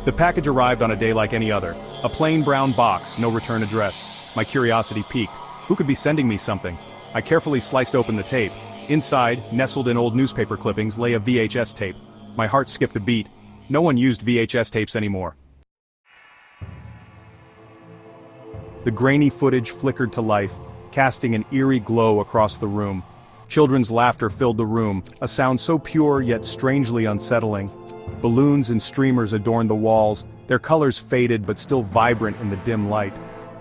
The package arrived on a day like any other. A plain brown box, no return address. My curiosity piqued. Who could be sending me something? I carefully sliced open the tape. Inside, nestled in old newspaper clippings, lay a VHS tape. My heart skipped a beat. No one used VHS tapes anymore. The grainy footage flickered to life, casting an eerie glow across the room. Children's laughter filled the room, a sound so pure yet strangely unsettling. Balloons and streamers adorned the walls, their colors faded but still vibrant in the dim light.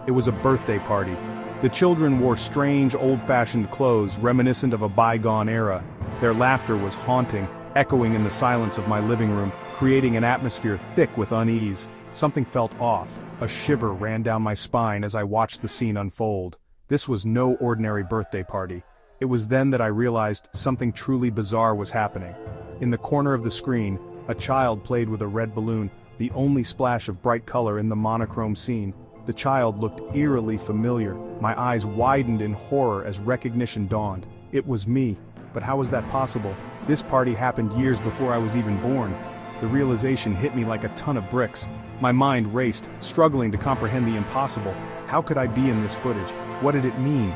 It was a birthday party. The children wore strange, old-fashioned clothes, reminiscent of a bygone era. Their laughter was haunting, echoing in the silence of my living room, creating an atmosphere thick with unease. Something felt off. A shiver ran down my spine as I watched the scene unfold. This was no ordinary birthday party. It was then that I realized something truly bizarre was happening. In the corner of the screen, a child played with a red balloon, the only splash of bright color in the monochrome scene. The child looked eerily familiar. My eyes widened in horror as recognition dawned. It was me. But how was that possible? This party happened years before I was even born. The realization hit me like a ton of bricks. My mind raced, struggling to comprehend the impossible. How could I be in this footage? What did it mean?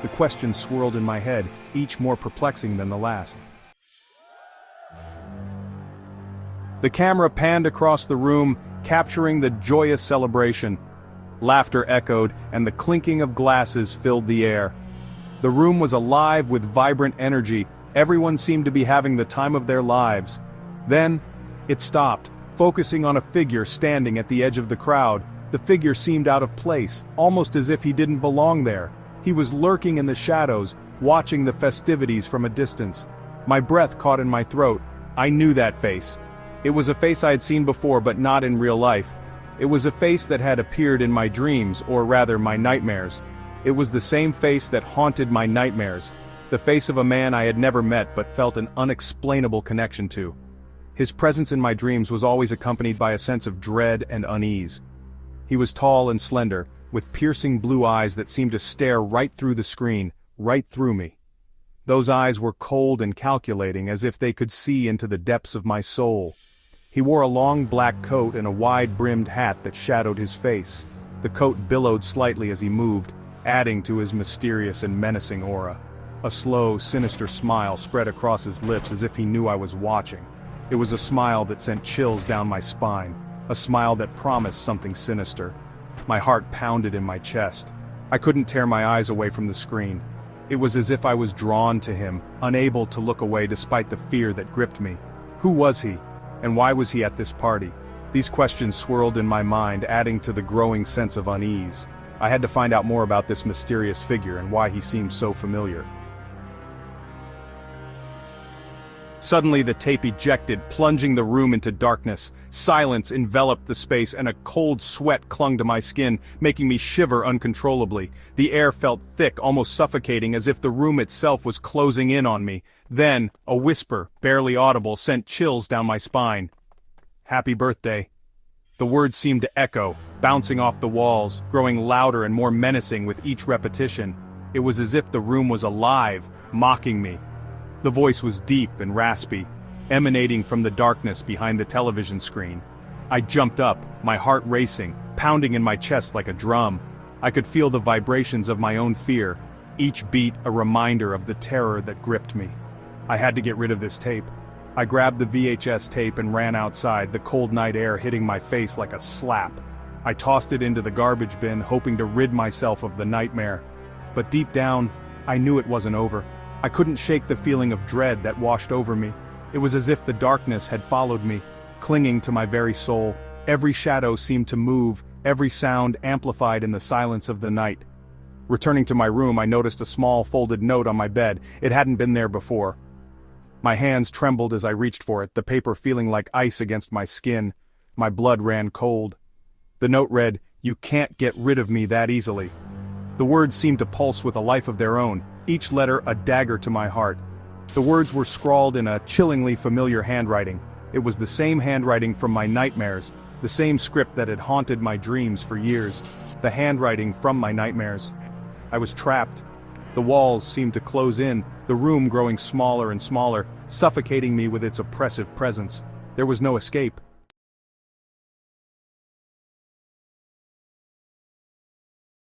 The questions swirled in my head, each more perplexing than the last. The camera panned across the room, capturing the joyous celebration. Laughter echoed, and the clinking of glasses filled the air. The room was alive with vibrant energy. Everyone seemed to be having the time of their lives. Then, it stopped, focusing on a figure standing at the edge of the crowd. The figure seemed out of place, almost as if he didn't belong there. He was lurking in the shadows, watching the festivities from a distance. My breath caught in my throat. I knew that face. It was a face I had seen before, but not in real life. It was a face that had appeared in my dreams, or rather my nightmares. It was the same face that haunted my nightmares. The face of a man I had never met but felt an unexplainable connection to. His presence in my dreams was always accompanied by a sense of dread and unease. He was tall and slender, with piercing blue eyes that seemed to stare right through the screen, right through me. Those eyes were cold and calculating, as if they could see into the depths of my soul. He wore a long black coat and a wide-brimmed hat that shadowed his face. The coat billowed slightly as he moved, adding to his mysterious and menacing aura. A slow, sinister smile spread across his lips as if he knew I was watching. It was a smile that sent chills down my spine, a smile that promised something sinister. My heart pounded in my chest. I couldn't tear my eyes away from the screen. It was as if I was drawn to him, unable to look away despite the fear that gripped me. Who was he? And why was he at this party? These questions swirled in my mind, adding to the growing sense of unease. I had to find out more about this mysterious figure and why he seemed so familiar. Suddenly the tape ejected, plunging the room into darkness. Silence enveloped the space and a cold sweat clung to my skin, making me shiver uncontrollably. The air felt thick, almost suffocating, as if the room itself was closing in on me. Then, a whisper, barely audible, sent chills down my spine. "Happy birthday." The words seemed to echo, bouncing off the walls, growing louder and more menacing with each repetition. It was as if the room was alive, mocking me. The voice was deep and raspy, emanating from the darkness behind the television screen. I jumped up, my heart racing, pounding in my chest like a drum. I could feel the vibrations of my own fear, each beat a reminder of the terror that gripped me. I had to get rid of this tape. I grabbed the VHS tape and ran outside, the cold night air hitting my face like a slap. I tossed it into the garbage bin, hoping to rid myself of the nightmare. But deep down, I knew it wasn't over. I couldn't shake the feeling of dread that washed over me. It was as if the darkness had followed me, clinging to my very soul. Every shadow seemed to move, every sound amplified in the silence of the night. Returning to my room, I noticed a small folded note on my bed. It hadn't been there before. My hands trembled as I reached for it, the paper feeling like ice against my skin. My blood ran cold. The note read, "You can't get rid of me that easily." The words seemed to pulse with a life of their own, each letter a dagger to my heart. The words were scrawled in a chillingly familiar handwriting. It was the same handwriting from my nightmares, the same script that had haunted my dreams for years, the handwriting from my nightmares. I was trapped. The walls seemed to close in, the room growing smaller and smaller, suffocating me with its oppressive presence. There was no escape.